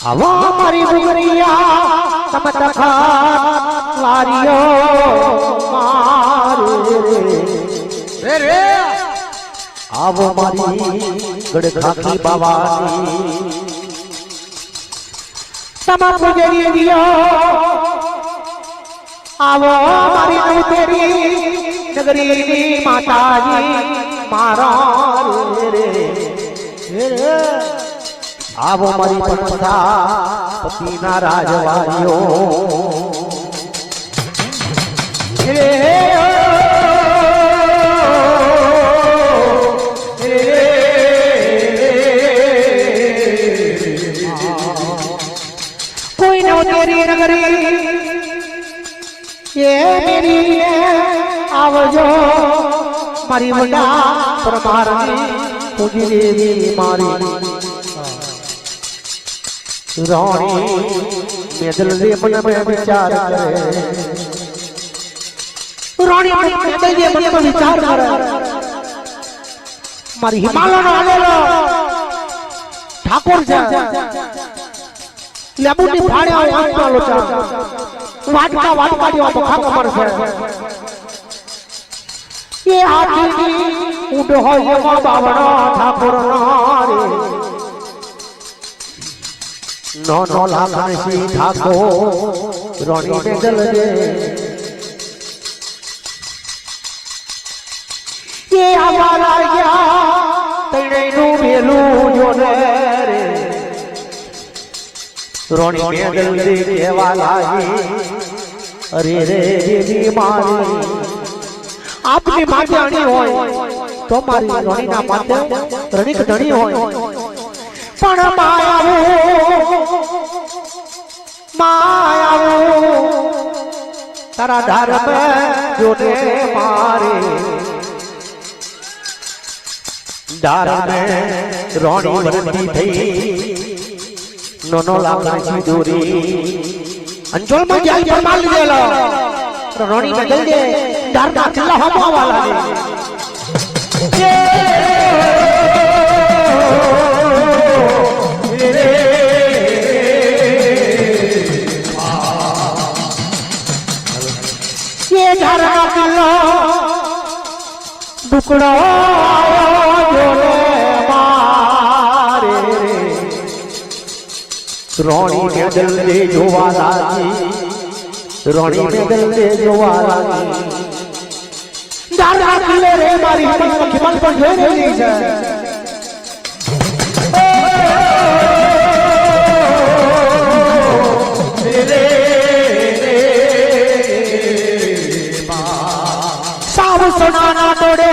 હવા મારી ડુંગરિયા તમ તખત વારીઓ મારે રે આવો મારી ગડખાકી બાવાની તમા પૂજરી દિયો આવો મારી નવતેરી નગરીની માતાજી મારા રે રે આવો મારી પંથા પતિના રાજવાડીઓ કોઈ નો તેરી નગરી એ મેરી આવજો મારી વડા પરમારની પૂજી દેવી મારી રાણી મેદલ રે મન મે વિચાર કરે રાણી મેદલ રે મન મે વિચાર કરે મારી હિમાલયનો આલેલો ઠાકોર છે લેબુની ભાડે આંખમાં લોચા વાટકા વાટકાડીઓ તો ખાક મરશે એ આખી ઉડો હોય એવા બાવણો ઠાકોર રે નો નો લાખણ સી ઠાકો રોણી મેદલ રે એ આવા ગયા તૈણેનું મેલું જોને રે રોણી મેદલ રે કેવા લાગી અરે રે દેવી મારી આપની માતાણી હોય તો મારી રોણીના માતે રણિક ધણી હોય પણ માયાવો તારા ધર્મ જોને મારે ધર્મ રોણી વરતી થઈ નો લાગણી દોરી અંજોલ માં જાય પરમાલ લીધેલો રોણી ને જલ્દી ધર્મ કિલ્લા હમવા લાગે ધરા કિલ્લો ટુકડો જોડે મારે રોણી મેદલ રે જોવા લાગી રોણી મેદલ રે જોવા લાગી ધરા કિલ્લે રે મારી હિમલ પણ જોઈ રહી છે સોનાના ટોડે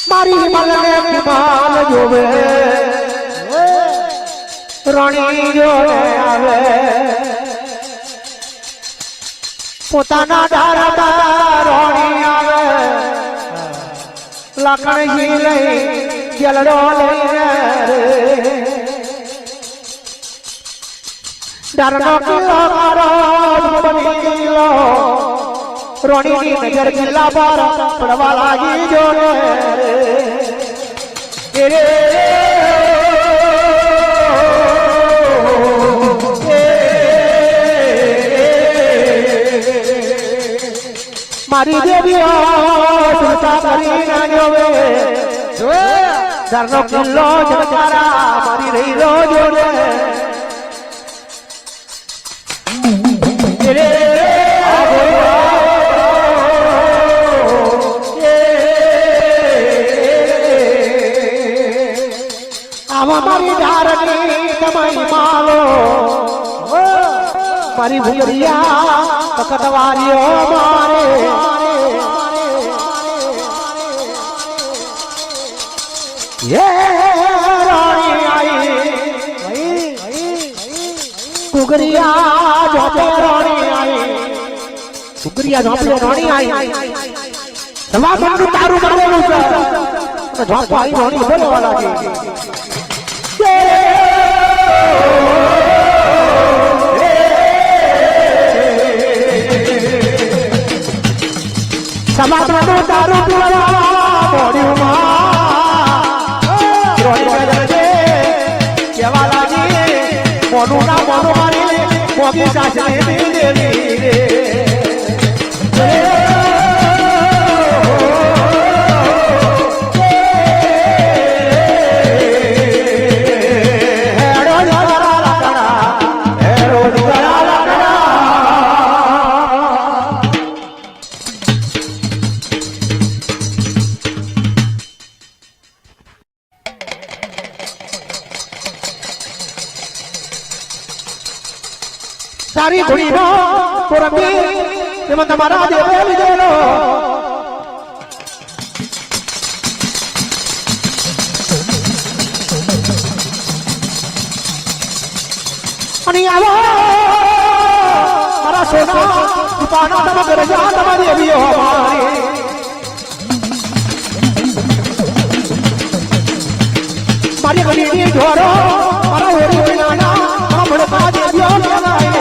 મારી હિમાલય હિમાલ જોવે રાણી જોડે આવે પોતાના દારા રાણી આવે લાકડી લઈ ગેલડો લઈને દારનો કિલ્લો મારો બની કિલ્લો રોણી ની નજર કિલ્લા પર પડવા લાગી જોને રે મારી દેવીઓ સુરતા કરી ના જોવે ધરનો કિલ્લો જગતારા મારી રહી રો જોને રે મારી ધારની તમારી માલો મારી ભૂરિયા તકતવારીઓ મારે એ રાણી આઈ કુગરિયા જોતે રાણી આઈ કુગરિયા જોતે રાણી આઈ સવા બંધ તારું મારેલું છે જોતો આઈ રાણી બોલવા લાગી સમાજનો દારૂ પીવા બોડીમાં રોઈ ગયે કેવા મોનું ના મોનો મારી મોગી સાસરે દેવી રે સારી ઘોડીનો કોરંગી એમાં તમારા દેવે લીધેલો અને આવો મારા સોના ઉપાના તમે ઘરે જા તમારી એવી મારી ઘડીની ઢોરો મારા હોરી વિનાના મારા ભડકા દેવ્યો લગાય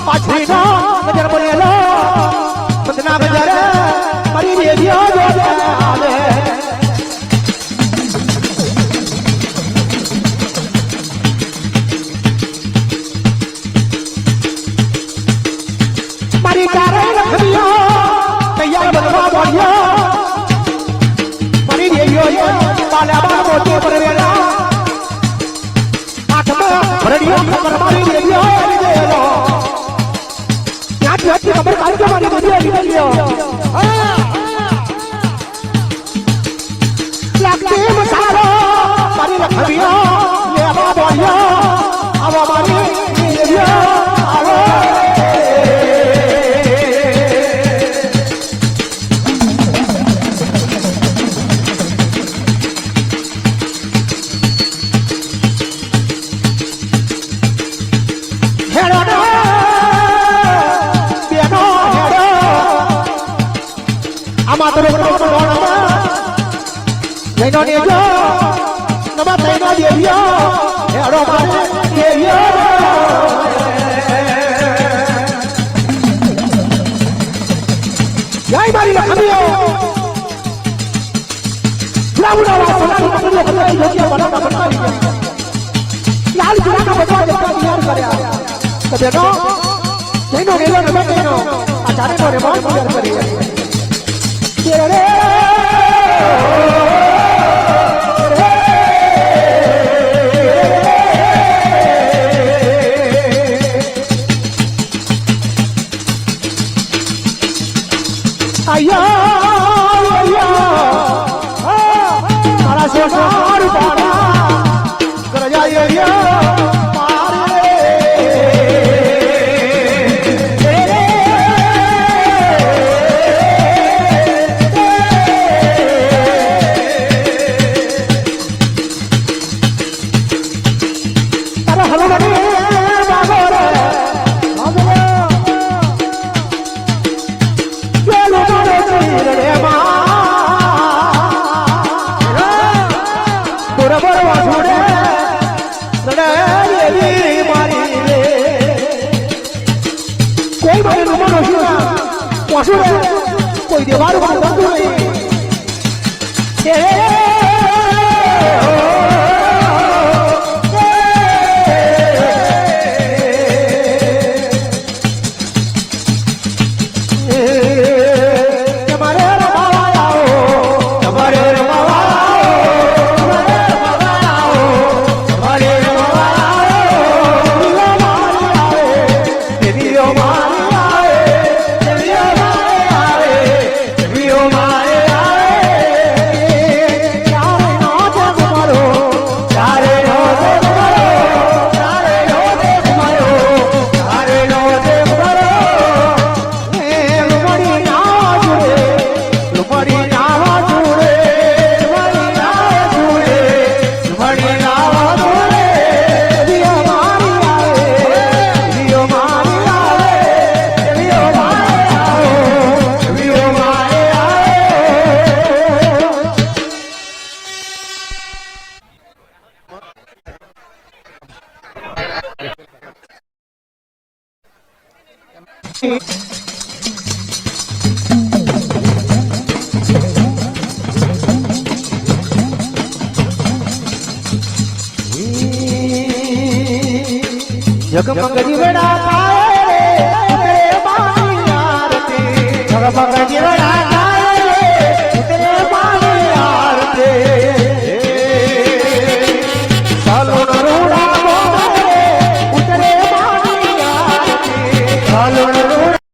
પાછળીનો નજર પડેલો બદના ગજર મારી દેવીઓ જોડે આવે મારી ચારે લખડીઓ તૈયાર બનવા બોલ્યો મારી દેવીઓ પાલામાં મોટી પરવેલા હાથમાં ભરડીઓ ખબર મારી દેવીઓ લીધેલો ખબર કાઢી મારી દેવીઓ લીધેલો લાગતી મસાલો મારી લખડીઓ લેવા બોલ્યો આવો મારી દેવીઓ આવો Teno dejo, nama teno dejo, hero mane dejo. Jai mari lakamiyo. Launa wa sonaru kamyo kamyo jokiya bana ka bana liya. Laal jura ka bana jekka diyar karya. Teno, teno dejo nama teno. Acare ko remon diyar karya. Tere કોઈ દેવાળું બંધું નહીં જગમગ જીવડા થાય રે મારી આરતી જગમગ જીવડા